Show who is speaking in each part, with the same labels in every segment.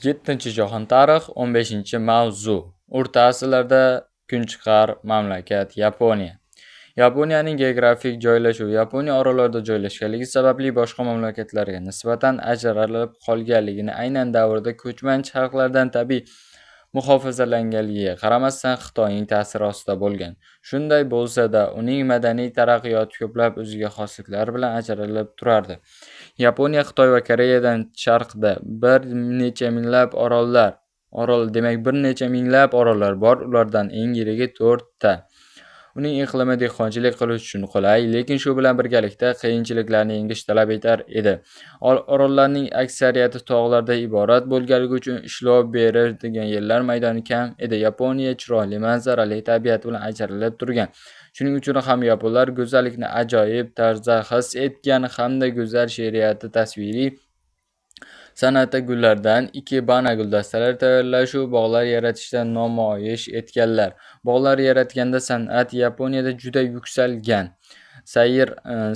Speaker 1: 7-jahon tarix 15-mavzu. O'rta asrlarda kunchiqar mamlakat Yaponiya. Yaponiyaning geografik joylashuvi Yaponiya orollarda joylashganligi sababli boshqa mamlakatlarga nisbatan ajralib qolganligini, aynan davrda ko'chmanchi xalqlardan tabiiy muhofazalanganligiga qaramasdan Xitoyning ta'siri ostida bo'lgan. Shunday bo'lsa-da, uning madaniy taraqqiyoti ko'plab o'ziga xosliklar bilan ajralib turardi. Yaponiya Xitoy va Koreyadan sharqda bir necha minglab orollar bor. Ulardan eng yirigi 4 ta. Uning iqlimi dehqonchilik qilish uchun qulay, lekin shu bilan birgalikda qiyinchiliklarni yengish talab etar edi. Orollarning aksariyati tog'lardan iborat bo'lganligi uchun ishlov beradigan yerlar maydoni kam edi. Yaponiya chiroyli manzarali tabiat bilan ajralib turgan. Shuning uchun ham yaponlar go'zallikni ajoyib tarzda his etgan hamda go'zal she'riyati, tasviriy san'ati, gullardan ikebana guldastalar tayyorlash va bog'lar yaratishda namoyish etganlar. Bog'lar yaratganda san'at Yaponiyada juda yuksalgan.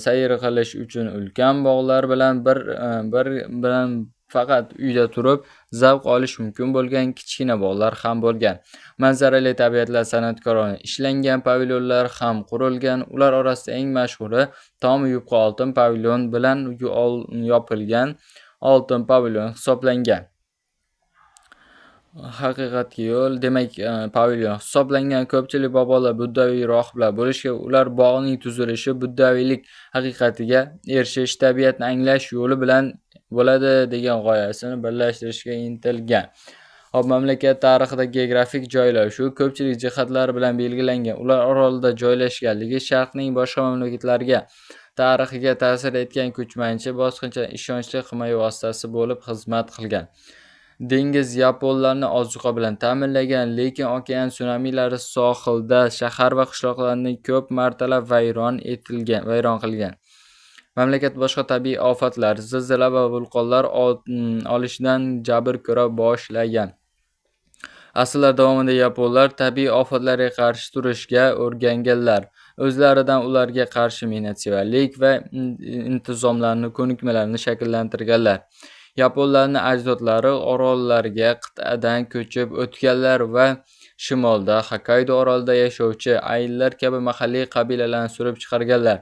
Speaker 1: Sayr qilish uchun ulkan bog'lar bilan faqat uyda turib zavq olish mumkin bo'lgan kichkina bog'lar ham bo'lgan. Manzarali tabiatlar, san'atkorona ishlangan pavilyonlar ham qurilgan. Ular orasida eng mashhuri tom yupqa oltin pavilyon bilan yopilgan oltin pavilyon hisoblangan. Haqiqatga yo'l, demak, pavilyon hisoblangan. Ko'pchilik bobolar buddaviy rohiblar bo'lishga, ular bog'ning tuzilishi buddaviylik haqiqatiga erishish, tabiatni anglash yo'li bilan bo'ladi degan g'oyasini birlashtirishga intilgan. Mamlakat tarixida geografik joylashuvi ko'pchilik jihatlar bilan belgilangan. Ular orolda joylashganligi Sharqning boshqa mamlakatlarga tarixiga ta'sir etgan ko'chmanchi bosqinchi ishonchli himoya vositasi bo'lib xizmat qilgan. Dengiz yaponlarni ozuqa bilan ta'minlagan, lekin okean tsunamilari sohilda shahar va qishloqlarni ko'p martalab vayron qilgan. Mamlakat boshqa tabiiy ofatlar, zilzila va vulqonlar olishidan jabr ko'ra boshlagan. Asrlar davomida yaponlar tabiiy ofatlarga qarshi turishga o'rganganlar. O'zlaridan ularga qarshi mehnatsevarlik va intizomlarni, ko'nikmalarni shakllantirganlar. Yaponlarning ajdodlari orollarga qit'adan ko'chib o'tganlar va shimolda Hokkaydo orolida yashovchi ayillar kabi mahalliy qabilalarni surib chiqarganlar.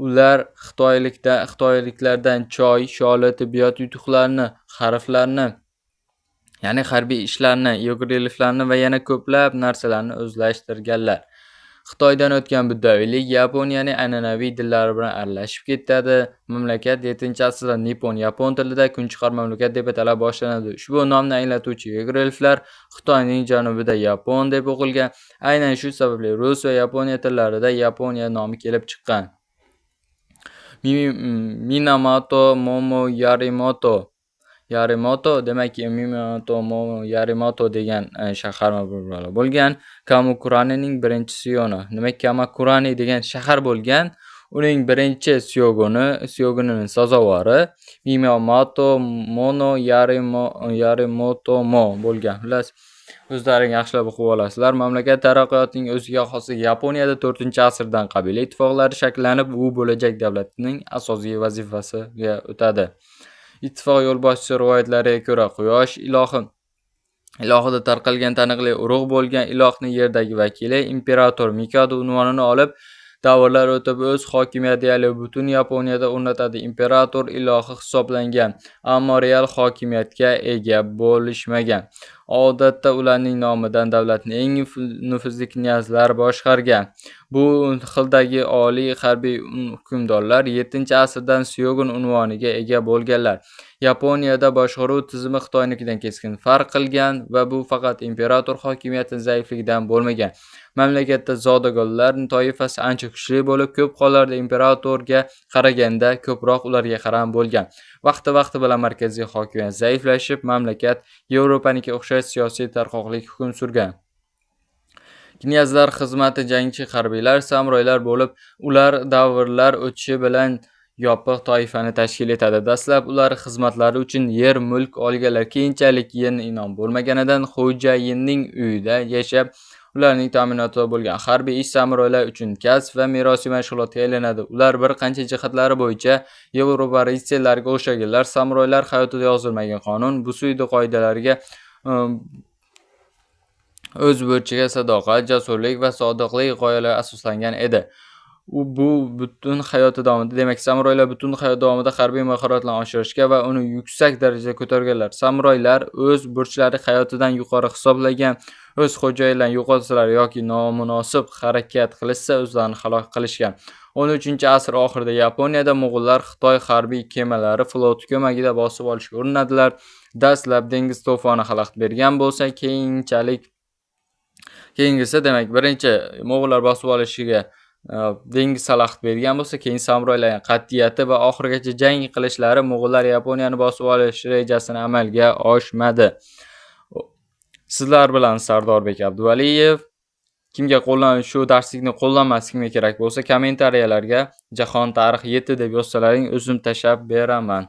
Speaker 1: Ular xitoyliklardan choy, sholi, tibbiyot yutuqlarini, harflarni, ya'ni harbiy ishlarni, geograflarni va yana ko'plab narsalarni o'zlashtirganlar. Xitoydan o'tgan buddaviylik Yaponiyaning an'anaviy dillari bilan aralashib ketadi. Mamlakat 7-asrda Nippon-yapon tilida kunchiqar mamlakat deb atala boshlanadi. Ushbu nomni anglatuvchi geograflar Xitoyning janubida Yapon deb o'qilgan. Aynan shu sababli rus va yaponiya tillarida Yaponiya nomi kelib chiqqan. Minamoto Momo Yarimoto, demak, Minamoto Momo Yarimoto degan shahar bo'lgan. Kamakuraning birinchi siyoni. Demak, Kamakurani degan shahar bo'lgan. Uning birinchi syogunining sazovori Minamoto Mono Yarimoto bo'lgan. Xullas, o'zlaring yaxshilab o'qib olasizlar. Mamlakat taraqqiyotining o'ziga xosligi Yaponiyada 4-asrdan qabila ittifoqlari shakllanib, u bo'lajak davlatning asosiy vazifasiga o'tadi. Ittifoq yo'lboshchisi rivoyatlariga ko'ra Quyosh ilohida tarqalgan taniqli urug' bo'lgan ilohning yerdagi vakili imperator Mikado unvonini olib, davrlar o'tib o'z hokimiyatini butun Yaponiyada o'rnatadi. Imperator ilohi hisoblangan, ammo real hokimiyatga ega bo'lishmagan. Odatda ularning nomidan davlatni eng nufuzli knyazlar boshqargan. Bu xildagi oliy harbiy hukmdorlar 7-asrdan syogun unvoniga ega bo'lganlar. Yaponiyada boshqaruv tizimi Xitoynikidan keskin farq qilgan va bu faqat imperator hokimiyatining zaifligidan bo'lmagan. Mamlakatda zodagonlar toifasi ancha kuchli bo'lib, ko'p hollarda imperatorga qaraganda ko'proq ularga qaram bo'lgan. Vaqti bilan markaziy hokimiyat zaiflashib, mamlakat Yevropanikiga o'xshash siyosiy tarqoqlik hukm surgan. Knyazlar xizmati jangchi harbiylar, samuroylar bo'lib, ular davrlar o'tishi bilan yopiq toifani tashkil etadi. Dastlab ular xizmatlari uchun yer, mulk olganlar. Keyinchalik yerni inom bo'lmaganidan xo'jayinning uyida yashab, ularning ta'minotida bo'lgan harbiy ish samuroylar uchun kasb va merosiy mashg'ulotga aylanadi. Ular bir qancha jihatlari bo'yicha Yevropa ritsarlariga o'xshaganlar. Samuroylar hayotida yozilmagan qonun, bu suydi qoidalariga o'z burchiga sadoqat, jasurlik va sodiqlik g'oyalari asoslangan edi. Bu butun hayoti davomida, demak, samuroylar butun hayot davomida harbiy mahoratlarni oshirishga va uni yuksak darajaga ko'targanlar. Samuroylar o'z burchlari hayotidan yuqori hisoblagan, o'z xo'jayinlarini yo'qotsalar yoki nomunosib harakat qilishsa o'zlarini halok qilishgan. 13-asr oxirida Yaponiyada Mo'g'ullar Xitoy harbiy kemalari floti ko'magida bosib olishga urinadilar. Dastlab dengiz to'foni xalaqit bergan bo'lsa, keyingisi, demak, birinchi Mo'g'ullar bosib olishiga dengiz xalaqit bergan bo'lsa, keyin samuroylarning qat'iyati va oxirigacha jang qilishlari Mo'g'ullar Yaponiyani bosib olish rejasini amalga oshmadi. Sizlar bilan Sardorbek Abduvaliyev. Kimga shu darslikni qo'llanmasligim kerak bo'lsa, kommentariyalarga Jahon tarixi 7 deb yozsalaring, o'zim tashab beraman.